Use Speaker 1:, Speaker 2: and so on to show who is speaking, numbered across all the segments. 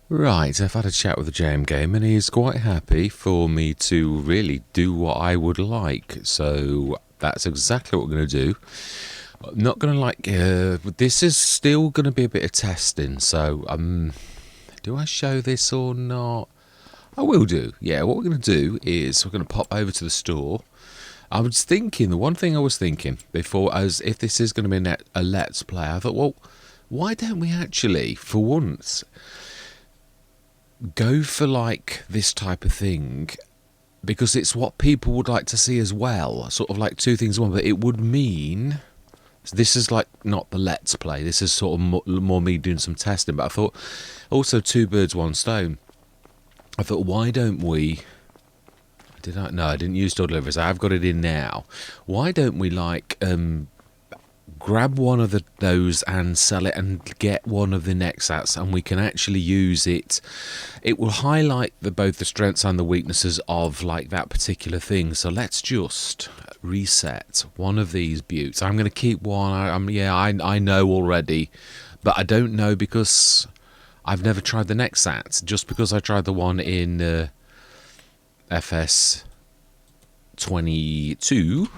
Speaker 1: Right, I've had a chat with the JMGaming and he's quite happy for me to really do what I would like. So that's exactly what we're going to do. Not going to this is still going to be a bit of testing. So, do I show this or not? I will do. Yeah, what we're going to do is we're going to pop over to the store. I was thinking, the one thing I was thinking before, as if this is going to be a Let's Play, I thought, well, why don't we actually, for once, go for like this type of thing, because it's what people would like to see as well, sort of like two things in one. But it would mean this is like not the Let's Play, this is sort of more me doing some testing. But I thought also two birds one stone. I thought, why don't we, I didn't use store deliveries, I've got it in now. Why don't we like grab one of those and sell it and get one of the Nexats, and we can actually use it. It will highlight both the strengths and the weaknesses of like that particular thing. So let's just reset one of these buttes. I'm going to keep one. I know already, but I don't know because I've never tried the Nexats. Just because I tried the one in FS2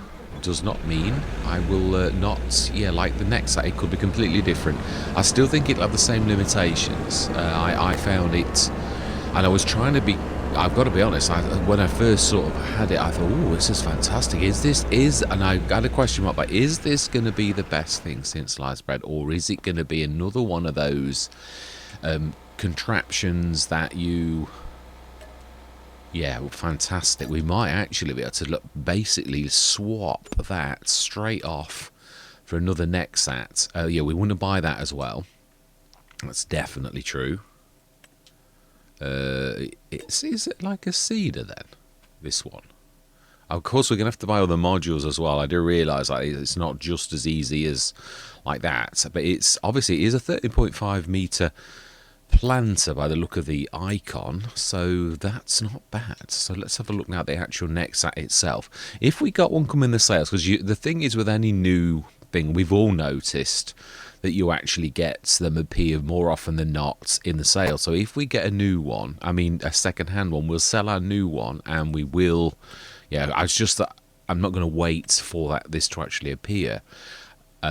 Speaker 1: does not mean I will not, like the next set. It could be completely different. I still think it'll have the same limitations. I found it, and I was trying to be, I've got to be honest, when I first sort of had it, I thought, oh, this is fantastic. And I got a question mark, but is this going to be the best thing since sliced bread, or is it going to be another one of those contraptions that you... Yeah, well, fantastic. We might actually be able to basically swap that straight off for another Nexat. Yeah, we want to buy that as well. That's definitely true. Is it like a cedar then? This one. Of course, we're going to have to buy all the modules as well. I do realise like, it's not just as easy as like that. But it's obviously it is a 13.5 metre planter by the look of the icon, so that's not bad. So let's have a look now at the actual Nexat itself. If we got one come in the sales, because the thing is with any new thing, we've all noticed that you actually get them appear more often than not in the sale. So if we get a new one, I mean a second-hand one, we'll sell our new one, and we will... Yeah, it's just that I'm not going to wait for this to actually appear.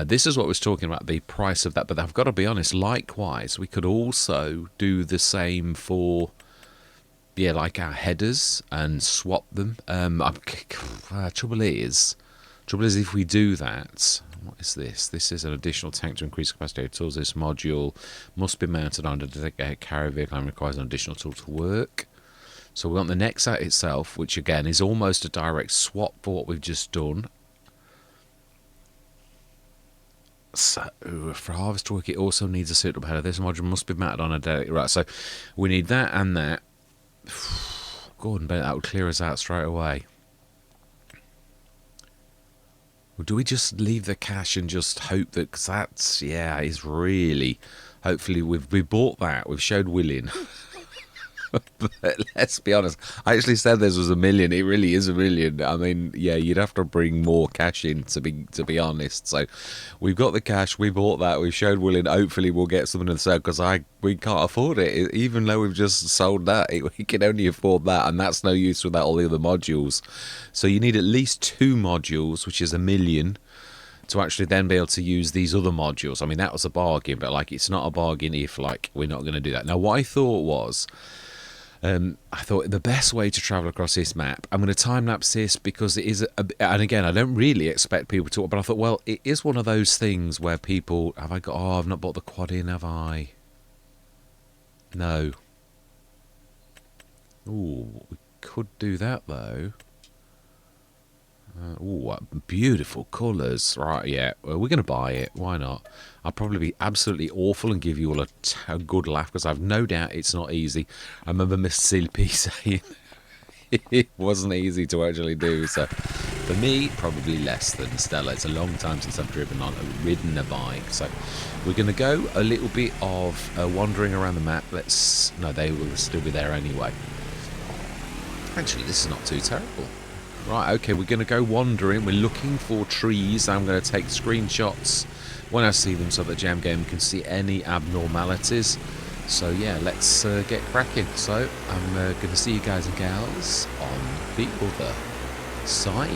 Speaker 1: This is what I was talking about, the price of that. But I've got to be honest, likewise, we could also do the same for, like our headers and swap them. Trouble is if we do that, what is this? This is an additional tank to increase capacity of tools. This module must be mounted on a carrier vehicle and requires an additional tool to work. So we want the Nexat itself, which again is almost a direct swap for what we've just done. So for harvest work, it also needs a suitable header. This module must be mounted on a dedicated... Right, so we need that and that. Gordon Bennett, that would clear us out straight away. Or do we just leave the cash and just hope that... Because that's... Yeah, is really... Hopefully we bought that. We've showed willing. But let's be honest, I actually said this was $1 million. It really is $1 million. I mean, yeah, you'd have to bring more cash in to be honest. So we've got the cash, we bought that, we showed willing. Hopefully we'll get something in the sale, because we can't afford it. Even though we've just sold that, we can only afford that, and that's no use without all the other modules. So you need at least 2 modules, which is $1 million, to actually then be able to use these other modules. I mean, that was a bargain, but like it's not a bargain if like we're not going to do that. Now, what I thought was... I thought the best way to travel across this map, I'm going to time-lapse this because it is, and again, I don't really expect people to, but I thought, well, it is one of those things where people, I've not bought the quad in, have I? No. Ooh, we could do that, though. Ooh, beautiful colours. Right, yeah, well, we're going to buy it. Why not? I'll probably be absolutely awful and give you all a good laugh, because I've no doubt it's not easy. I remember Mr. CLP saying it wasn't easy to actually do. So for me, probably less than Stella. It's a long time since I've ridden a bike. So we're going to go a little bit of wandering around the map. No, they will still be there anyway. Actually, this is not too terrible. Right, okay, we're going to go wandering. We're looking for trees. I'm going to take screenshots when I see them so that JMGaming can see any abnormalities. So yeah, let's get cracking. So I'm going to see you guys and gals on the other side.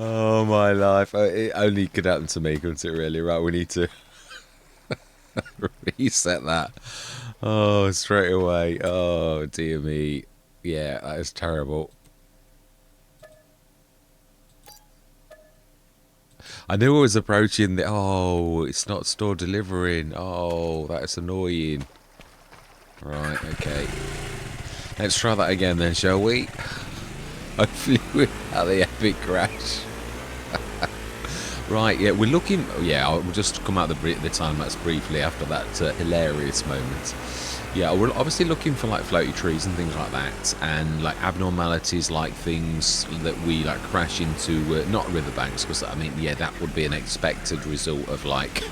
Speaker 1: Oh my life! It only could happen to me, couldn't it? Really, right? We need to reset that. Oh, straight away. Oh dear me. Yeah, that is terrible. I knew I was approaching the. Oh, it's not store delivering. Oh, that's annoying. Right. Okay. Let's try that again then, shall we? Hopefully without the epic crash. Right, yeah, we're looking. Yeah, I'll just come out the time lapse briefly after that hilarious moment. Yeah, we're obviously looking for like floaty trees and things like that, and like abnormalities, like things that we like crash into, not riverbanks, because I mean, yeah, that would be an expected result of like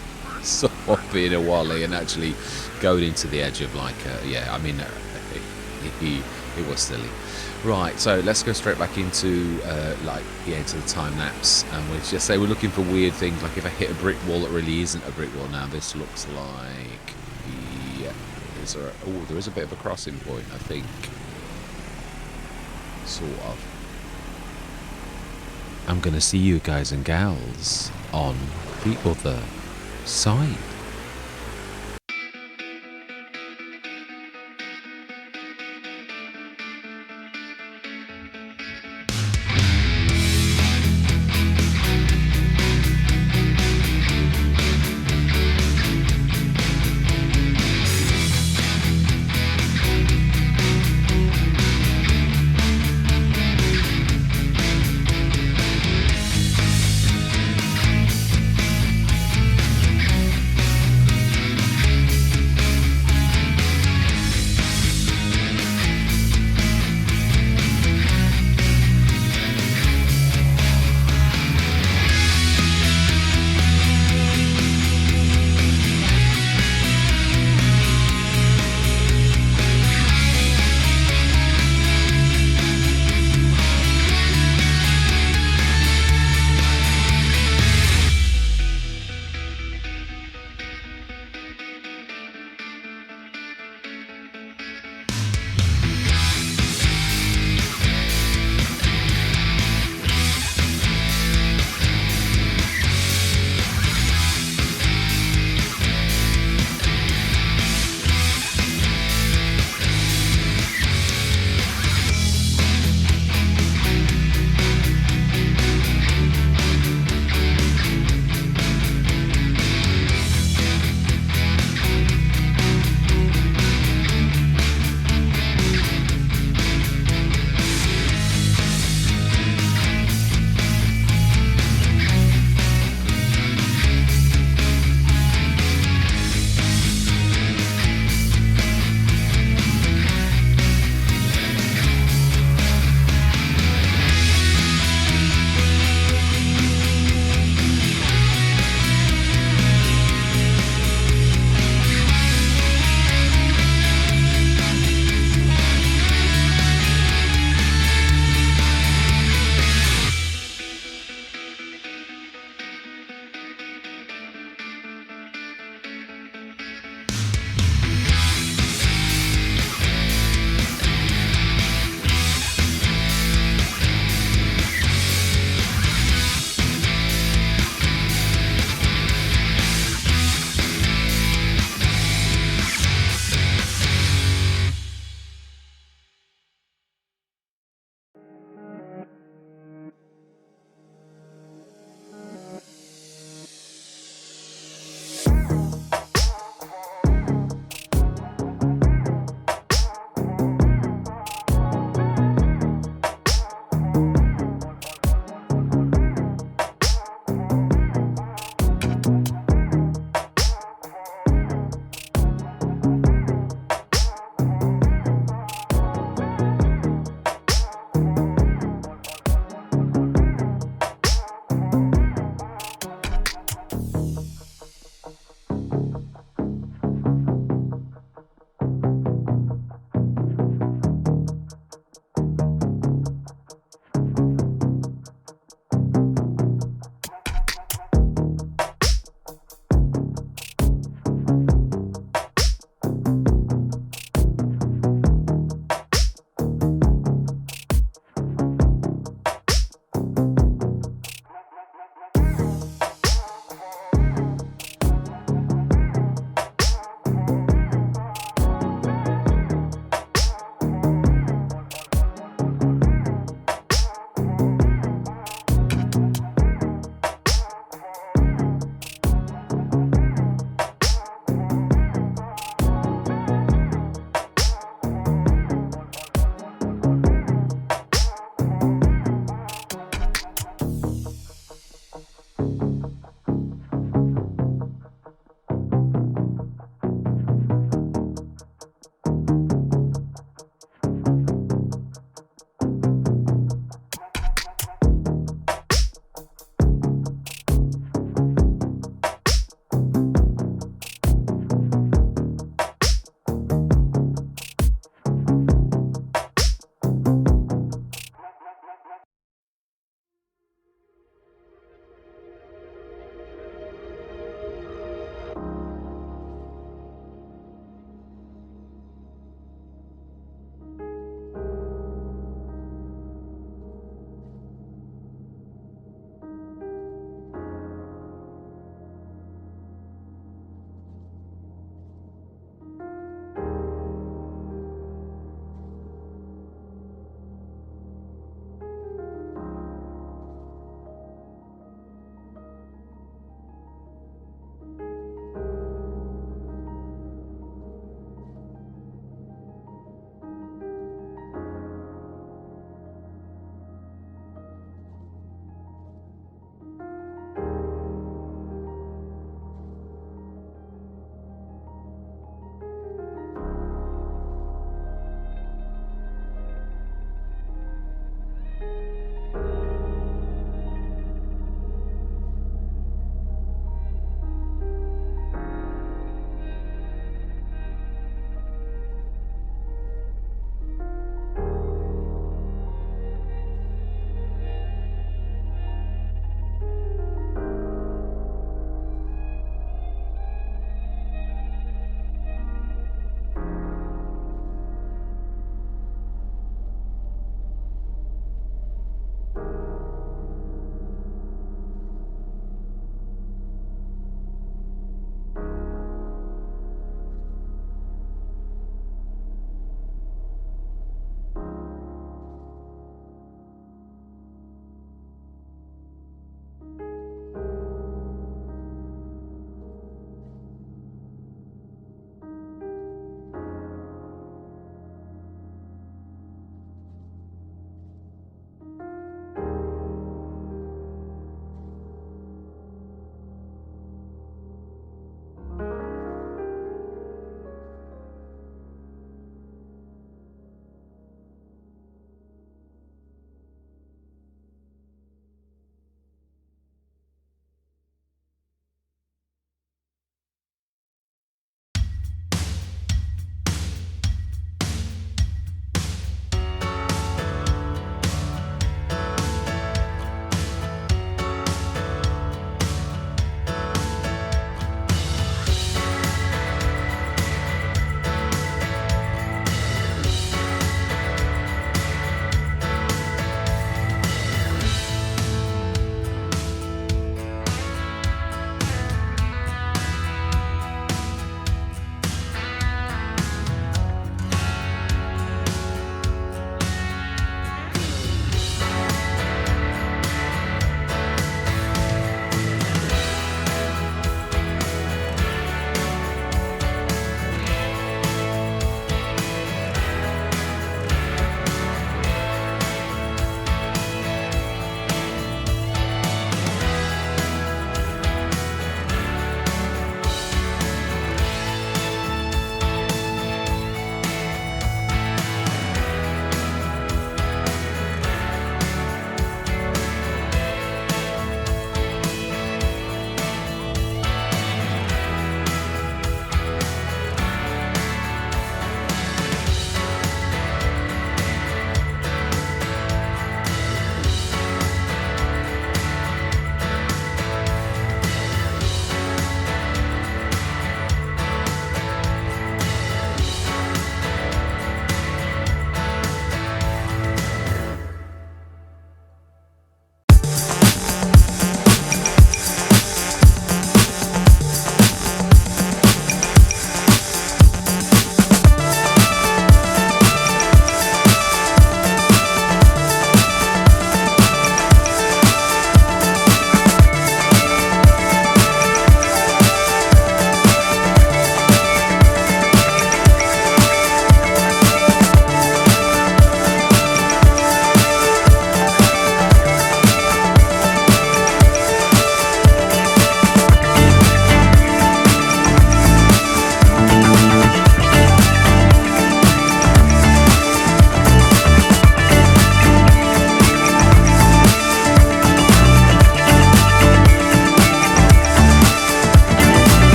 Speaker 1: sort of being a wally and actually going into the edge of like, yeah, I mean, it was silly. Right, so let's go straight back into into the time lapse, and we'll just say we're looking for weird things, like if I hit a brick wall that really isn't a brick wall. Now this looks like there is a bit of a crossing point, I think, sort of. I'm gonna see you guys and gals on the other side.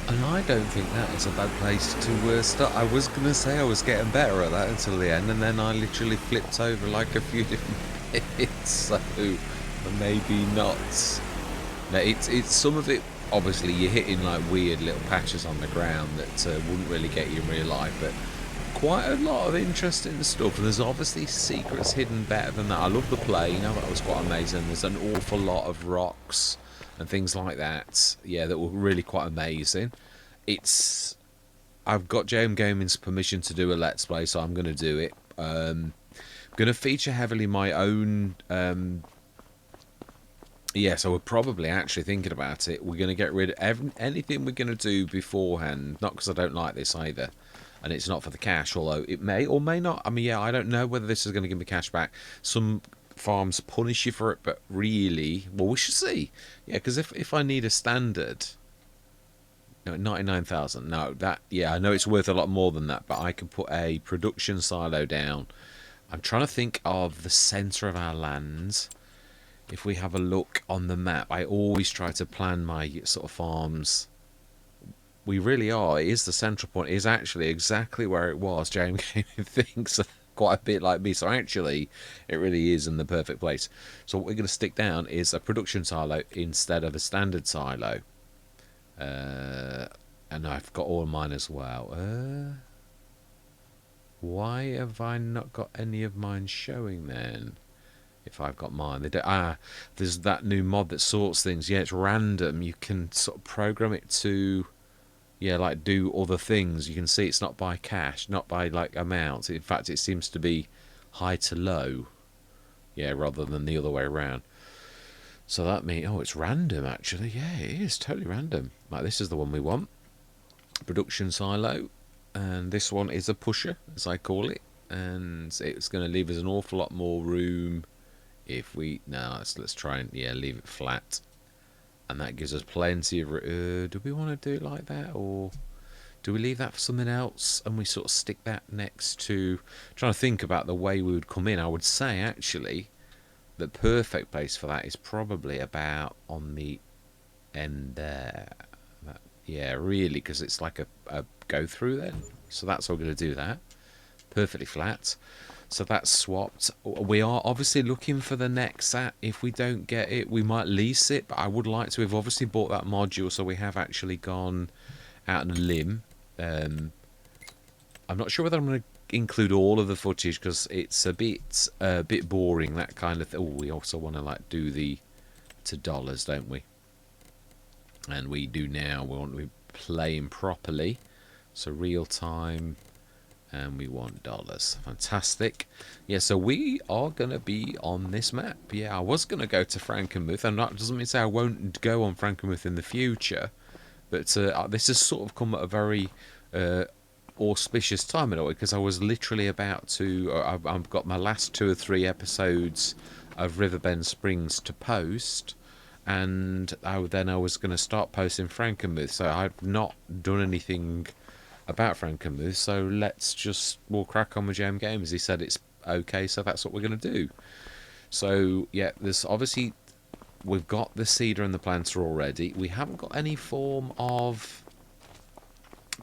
Speaker 1: And I don't think that is a bad place to start. I was going to say I was getting better at that until the end, and then I literally flipped over like a few different bits, so maybe not. No, it's some of it. Obviously, you're hitting like weird little patches on the ground that wouldn't really get you in real life, but quite a lot of interesting stuff. And there's obviously secrets hidden better than that. I love the plane. I thought that was quite amazing. There's an awful lot of rocks and things like that. Yeah, that were really quite amazing. I've got JMGaming's permission to do a Let's Play, so I'm going to do it. I'm going to feature heavily my own. So we're probably actually thinking about it. We're going to get rid of anything we're going to do beforehand. Not because I don't like this either, and it's not for the cash, although it may or may not. I mean, yeah, I don't know whether this is going to give me cash back. Some farms punish you for it, but really, well, we should see. Yeah, because if I need a standard, no, 99,000. No, that, yeah, I know it's worth a lot more than that, but I can put a production silo down. I'm trying to think of the centre of our lands. If we have a look on the map, I always try to plan my sort of farms. We really are. It is the central point. It is actually exactly where it was. James thinks quite a bit like me. So actually, it really is in the perfect place. So what we're going to stick down is a production silo instead of a standard silo. And I've got all mine as well. Why have I not got any of mine showing then? If I've got mine, they don't, there's that new mod that sorts things. Yeah, it's random. You can sort of program it to, yeah, like do other things. You can see it's not by cash, not by like amount. In fact, it seems to be high to low. Yeah, rather than the other way around. So that means, oh, it's random actually. Yeah, it is totally random. Like this is the one we want. Production silo, and this one is a pusher, as I call it, and it's going to leave us an awful lot more room. If we let's try and leave it flat, and that gives us plenty of. Do we want to do it like that, or do we leave that for something else and we sort of stick that next to? Trying to think about the way we would come in. I would say actually, the perfect place for that is probably about on the end there. Yeah, really, because it's like a go through then. So that's how we're going to do that. Perfectly flat. So that's swapped. We are obviously looking for the next set. If we don't get it, we might lease it. But I would like to. We've obviously bought that module, so we have actually gone out on a limb. I'm not sure whether I'm going to include all of the footage because it's a bit boring. That kind of thing. Oh, we also want to like do the to dollars, don't we? And we do now. We want to be playing properly, so real time. And we want dollars. Fantastic. Yeah, so we are going to be on this map. Yeah, I was going to go to Frankenmuth, and that doesn't mean to say I won't go on Frankenmuth in the future. But this has sort of come at a very auspicious time in a way, because I was literally about to... I've got my last 2 or 3 episodes of Riverbend Springs to post, and then I was going to start posting Frankenmuth. So I've not done anything about Frankenmuth, so we'll crack on with JMGaming. He said it's okay, so that's what we're going to do. So yeah, there's obviously we've got the seeder and the planter already. We haven't got any form of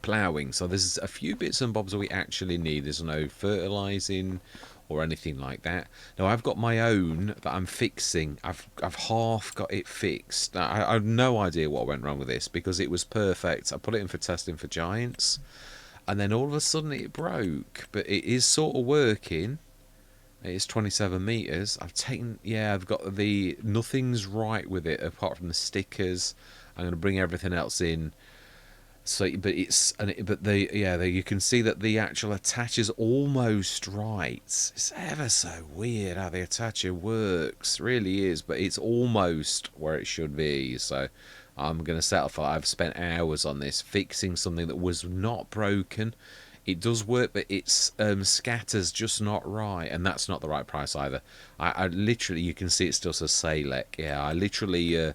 Speaker 1: ploughing, so there's a few bits and bobs that we actually need. There's no fertilizing or anything like that. Now I've got my own that I'm fixing. I've half got it fixed. Now, I have no idea what went wrong with this because it was perfect. I put it in for testing for giants, and then all of a sudden it broke. But it is sort of working. It is 27 meters. I've got nothing's right with it apart from the stickers. I'm going to bring everything else in. So, but you can see that the actual attach is almost right. It's ever so weird how the attacher works, really is, but it's almost where it should be. So, I'm going to settle for. I've spent hours on this fixing something that was not broken. It does work, but it's scatters just not right, and that's not the right price either. I literally, you can see it still says Salek. Yeah, I literally.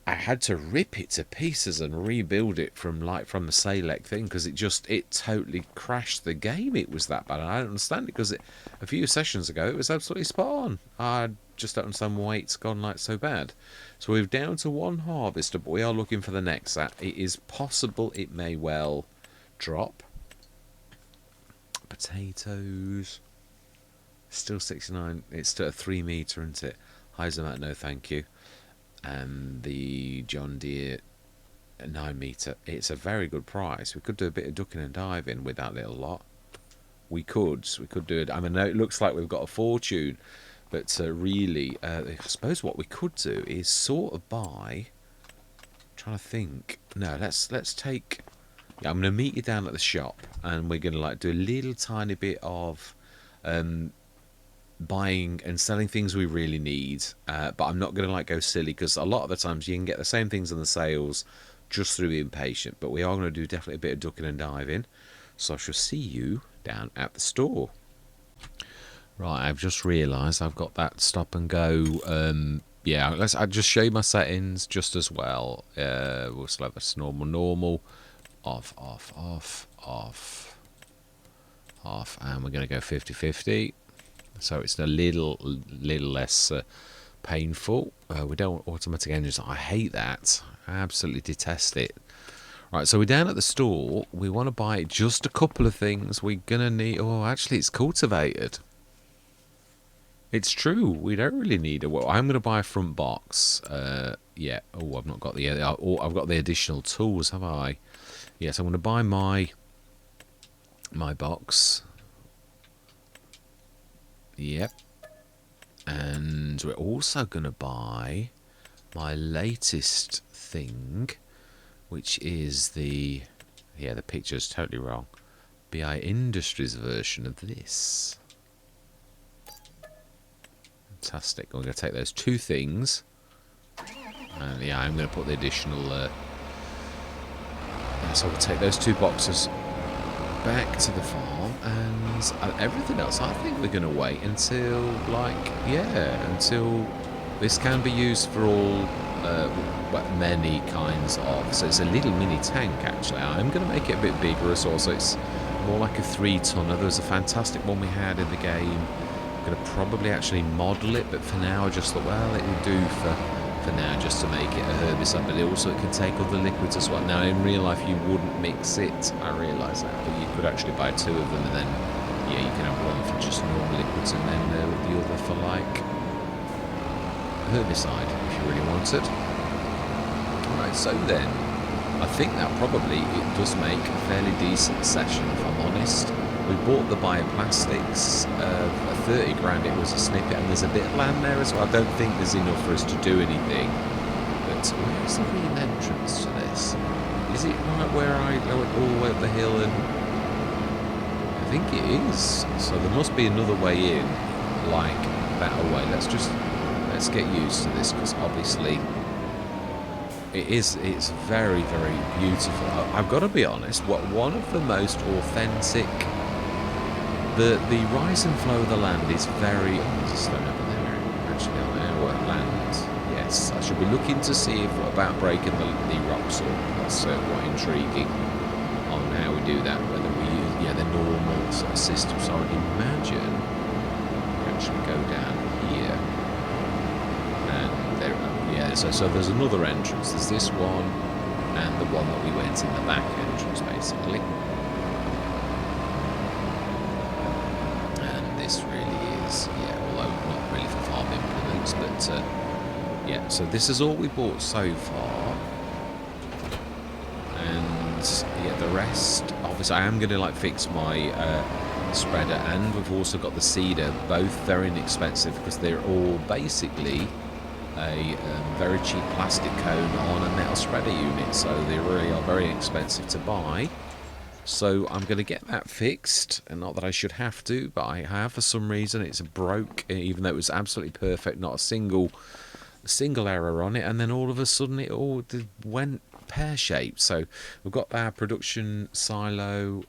Speaker 1: I had to rip it to pieces and rebuild it from the Select thing, because it totally crashed the game. It was that bad, and I don't understand it, because a few sessions ago it was absolutely spot on. I just don't understand why it's gone like so bad. So we're down to one harvester, but we are looking for the next. That it is possible it may well drop. Potatoes. Still 69. It's still a 3 meter, isn't it? Heisermat, no thank you. And the John Deere 9 meter. It's a very good price. We could do a bit of ducking and diving with that little lot. We could do it. I mean, it looks like we've got a fortune, but really, I suppose what we could do is sort of buy. Trying to think. No, let's take. Yeah, I'm going to meet you down at the shop, and we're going to like do a little tiny bit of buying and selling things we really need, but I'm not going to like go silly, because a lot of the times you can get the same things in the sales just through being patient. But we are going to do definitely a bit of ducking and diving, so I shall see you down at the store. Right, I've just realised I've got that stop and go. Yeah, I'll just show you my settings just as well. We'll still have this normal, off, and we're going to go 50-50. So it's a little less painful. We don't want automatic engines. I hate that. I absolutely detest it. Right, so we're down at the store. We want to buy just a couple of things. We're going to need... Oh, actually, it's cultivated. It's true. We don't really need it. Well, I'm going to buy a front box. Yeah. Oh, I've not got the... Oh, I've got the additional tools, have I? Yes, I'm going to buy my box. Yep. And we're also going to buy my latest thing, which is the picture's totally wrong. BI Industries version of this. Fantastic. I'm going to take those two things. And yeah, I'm going to put the additional... so we'll take those two boxes back to the farm, and everything else I think we're going to wait until until this can be used for all many kinds of. So it's a little mini tank actually. I'm going to make it a bit bigger as well, so it's more like a 3-tonner. There was a fantastic one we had in the game. I'm going to probably actually model it, but for now I just thought, well, it will do for now just to make it a herbicide, but it can take other liquids as well. Now in real life you wouldn't mix it, I realise that, but you could actually buy two of them, and then yeah, you can have one for just normal liquids and then the other for like herbicide if you really wanted. Alright, so then I think that probably it does make a fairly decent session, if I'm honest. We bought the bioplastics, 30 grand it was a snippet, and there's a bit of land there as well. I don't think there's enough for us to do anything. But where's the real entrance to this? Is it right where I go all the way up the hill? And I think it is. So there must be another way in, like that way. Let's get used to this, because obviously it's very, very beautiful. I've got to be honest, one of the most authentic. The rise and flow of the land is very... Oh, there's a stone over there, actually, on our land. Yes, I should be looking to see about breaking the rocks up. That's quite intriguing on how we do that, whether we use the normal sort of system. So I would imagine we actually go down here. And there, so there's another entrance. There's this one, and the one that we went in the back entrance, basically. This really is, although not really for farm implements, but yeah, so this is all we bought so far, and yeah, the rest, obviously I am going to like fix my spreader, and we've also got the seeder, both very inexpensive because they're all basically a very cheap plastic cone on a metal spreader unit, so they really are very expensive to buy. So I'm going to get that fixed, and not that I should have to, but I have for some reason. It's broke, even though it was absolutely perfect, not a single error on it, and then all of a sudden it all went pear-shaped. So we've got our production silo,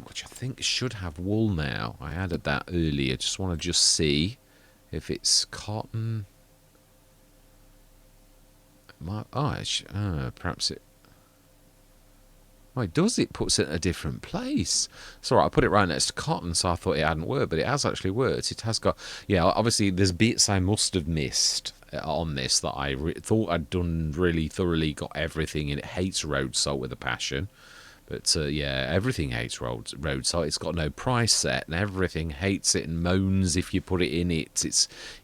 Speaker 1: which I think should have wool now. I added that earlier. Just want to see if it's cotton. Perhaps it... Why does it puts it in a different place? It's alright, I put it right next to cotton, so I thought it hadn't worked, but it has actually worked. It has got... Yeah, obviously there's bits I must have missed on this that I thought I'd done really thoroughly, got everything, and it hates road salt with a passion. But yeah, everything hates road salt. It's got no price set, and everything hates it and moans if you put it in it.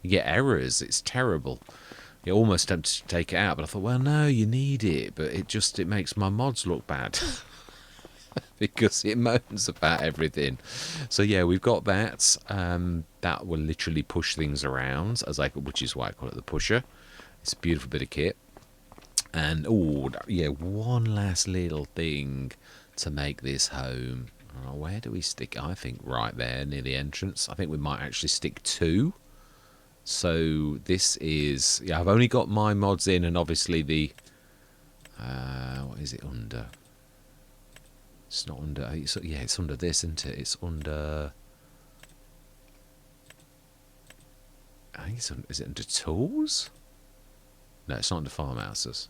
Speaker 1: You get errors. It's terrible. You're almost tempted to take it out, but I thought, well, no, you need it. But it makes my mods look bad because it moans about everything. So yeah, we've got that. That will literally push things around, which is why I call it the pusher. It's a beautiful bit of kit. And oh yeah, one last little thing to make this home. Where do we stick? I think right there near the entrance. I think we might actually stick 2. So this is... Yeah, I've only got my mods in, and obviously the... what is it under? It's not under... Yeah, it's under this, isn't it? It's under... I think it's under... Is it under tools? No, it's not under farmhouses.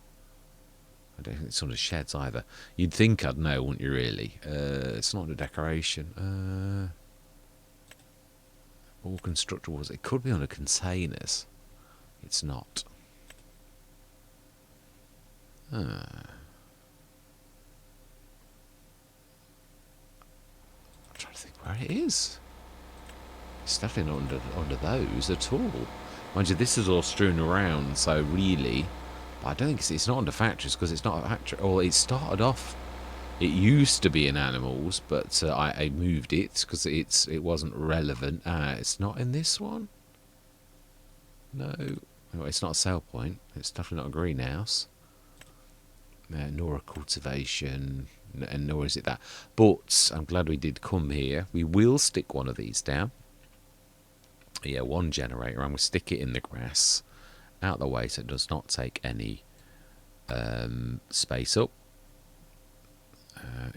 Speaker 1: I don't think it's under sheds either. You'd think I'd know, wouldn't you, really? It's not under decoration. All constructables. It could be under containers. It's not. I'm trying to think where it is. It's definitely not under those at all. Mind you, this is all strewn around, so really... But I don't think it's not under factories, because it's not a factory. Well, it started off... It used to be in animals, but I moved it because it wasn't relevant. It's not in this one. No, it's not a sell point. It's definitely not a greenhouse. Nor a cultivation, and nor is it that. But I'm glad we did come here. We will stick one of these down. Yeah, one generator. I'm going to stick it in the grass, out the way, so it does not take any space up.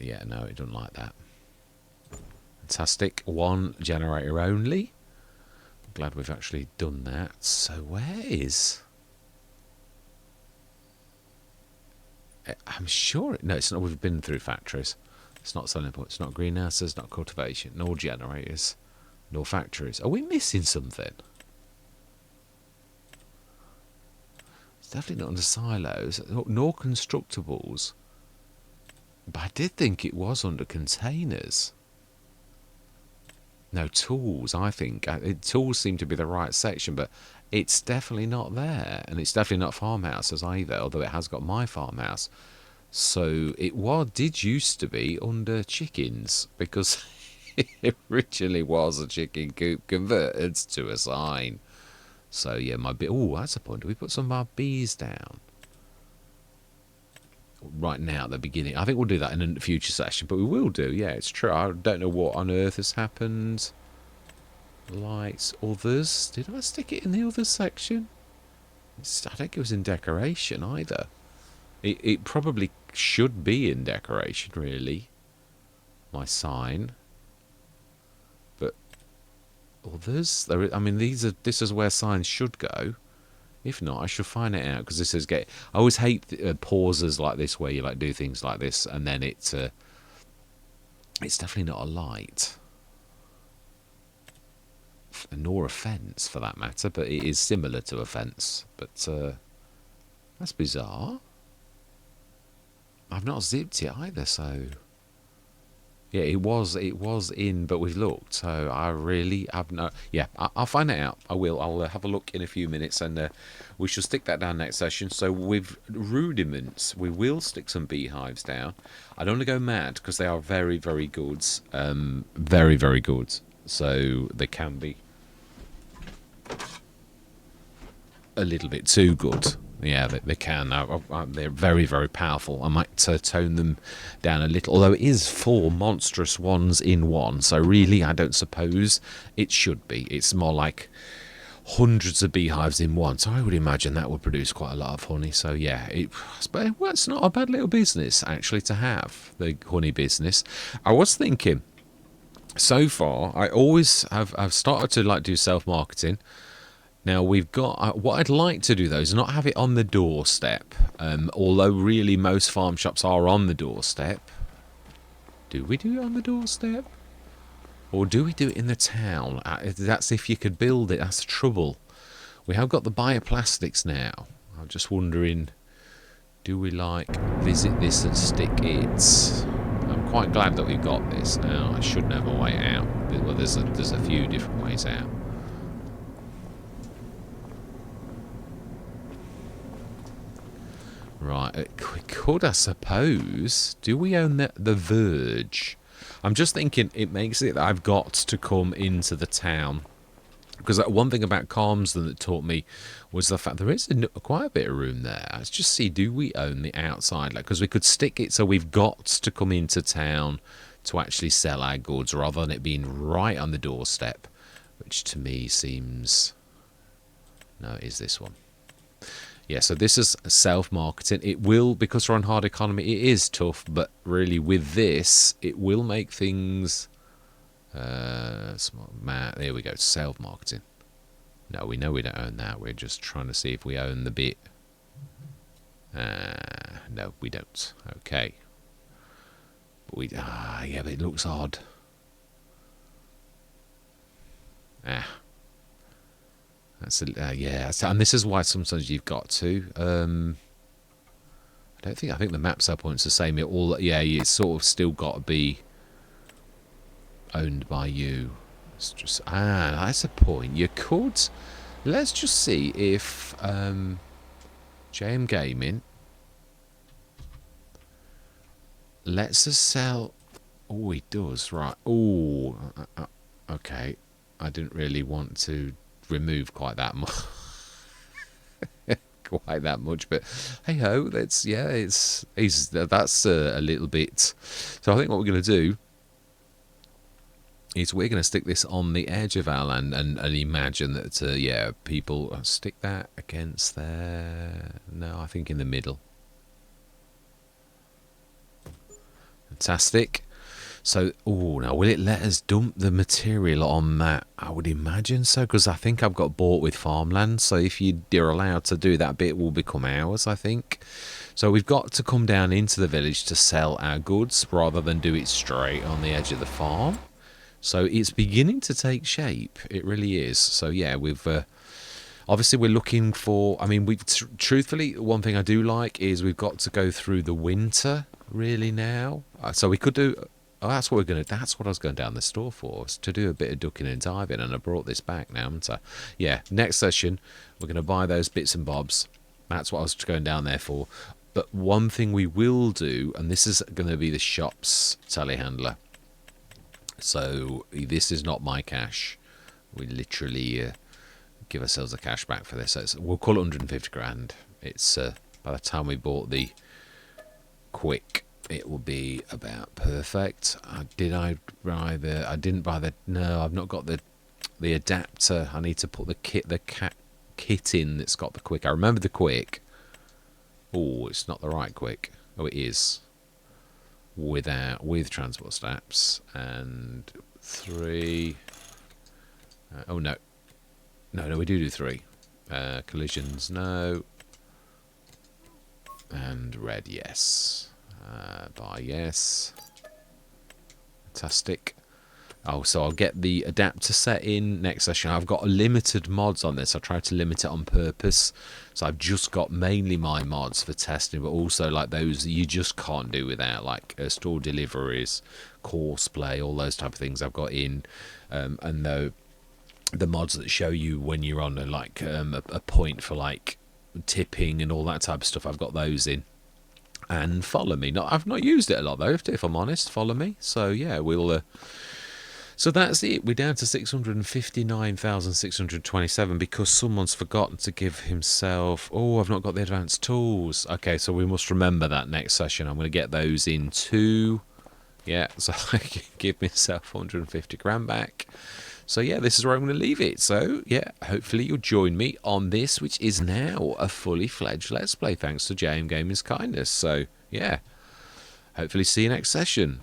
Speaker 1: Yeah, no, it doesn't like that. Fantastic. One generator only. I'm glad we've actually done that. So where is... I'm sure... No, it's not. We've been through factories. It's not selling points. It's not greenhouses, not cultivation, nor generators, nor factories. Are we missing something? It's definitely not under silos, nor constructables. But I did think it was under containers. No, tools, I think. Tools seem to be the right section, but it's definitely not there. And it's definitely not farmhouses either, although it has got my farmhouse. So it did used to be under chickens, because it originally was a chicken coop converted to a sign. So yeah, that's a point. Do we put some of our bees down? Right now at the beginning. I think we'll do that in a future session, but we will do. Yeah, it's true. I don't know what on earth has happened. Lights, others. Did I stick it in the others section? I don't think it was in decoration either. It probably should be in decoration, really. My sign. But others. I mean, this is where signs should go. If not, I should find it out, because this is I always hate pauses like this where you like do things like this and then it's definitely not a light, nor a fence for that matter, but it is similar to a fence. But that's bizarre. I've not zipped it either, so yeah, it was in, but we've looked, so I really have no... Yeah, I'll find it out. I'll have a look in a few minutes, and we shall stick that down next session. So with rudiments, we will stick some beehives down. I don't want to go mad, because they are very, very good. Very, very good. So they can be a little bit too good. Yeah, they can. They're very, very powerful. I might tone them down a little, although it is 4 monstrous ones in one. So really, I don't suppose it should be. It's more like hundreds of beehives in one. So I would imagine that would produce quite a lot of honey. So yeah, it's not a bad little business, actually, to have, the honey business. I was thinking, so far, I've started to do self-marketing. Now we've got, what I'd like to do though is not have it on the doorstep, although really most farm shops are on the doorstep. Do we do it on the doorstep? Or do we do it in the town? That's if you could build it, that's the trouble. We have got the bioplastics now. I'm just wondering, do we like visit this and stick it? I'm quite glad that we've got this now. I should know my way out. Well, there's a few different ways out. Right, we could, I suppose. Do we own the Verge? I'm just thinking it makes it that I've got to come into the town. Because one thing about Calmsden that taught me was the fact there is quite a bit of room there. Let's just see, do we own the outside? Because we could stick it so we've got to come into town to actually sell our goods rather than it being right on the doorstep. Which to me seems... No, it is this one. Yeah, so this is self-marketing. It will, because we're on hard economy, it is tough, but really with this, it will make things... there we go, self-marketing. No, we know we don't own that. We're just trying to see if we own the bit. No, we don't. Okay. But yeah, but it looks odd. That's yeah, and this is why sometimes you've got to. I think the map sell point's the same. It's sort of still got to be owned by you. It's just that's a point. You could. Let's just see if JMGaming lets us sell. Oh, he does, right? Oh, okay. I didn't really want to remove quite that much. Quite that much, but hey ho, that's that's a little bit. So I think what we're going to do is we're going to stick this on the edge of our land and imagine that people stick that against there. No, I think in the middle. Fantastic. So, now will it let us dump the material on that? I would imagine so, because I think I've got bought with farmland. So if you're allowed to do that bit, will become ours, I think. So we've got to come down into the village to sell our goods rather than do it straight on the edge of the farm. So it's beginning to take shape. It really is. So yeah, we've obviously we're looking for. I mean, truthfully, one thing I do like is we've got to go through the winter really now. So we could do. Oh, that's what we're going to. That's what I was going down the store for, was to do a bit of ducking and diving, and I brought this back now. So yeah, next session we're going to buy those bits and bobs. That's what I was going down there for. But one thing we will do, and this is going to be the shop's telehandler. So this is not my cash. We literally give ourselves the cash back for this. So we'll call it 150 grand. It's by the time we bought the Quick, it will be about perfect. Did I buy the? I didn't buy the. No, I've not got the adapter. I need to put the kit in that's got the Quick. I remember the Quick. Oh, it's not the right Quick. Oh, it is. With transport steps and 3. Oh no, we do 3. Collisions, no. And red, yes. Bar, yes. Fantastic. Oh, so I'll get the adapter set in next session. I've got limited mods on this. I tried to limit it on purpose. So I've just got mainly my mods for testing, but also like those that you just can't do without, like store deliveries, course play, all those type of things I've got in. And the mods that show you when you're on a point for like tipping and all that type of stuff, I've got those in. And follow me. I've not used it a lot though, if I'm honest. Follow me. So yeah, we'll. So that's it. We're down to 659,627 because someone's forgotten to give himself. Oh, I've not got the advanced tools. Okay, so we must remember that next session. I'm going to get those in too. Yeah, so I can give myself 150 grand back. So yeah, this is where I'm going to leave it. So yeah, hopefully you'll join me on this, which is now a fully fledged Let's Play, thanks to JMGaming's kindness. So yeah, hopefully see you next session.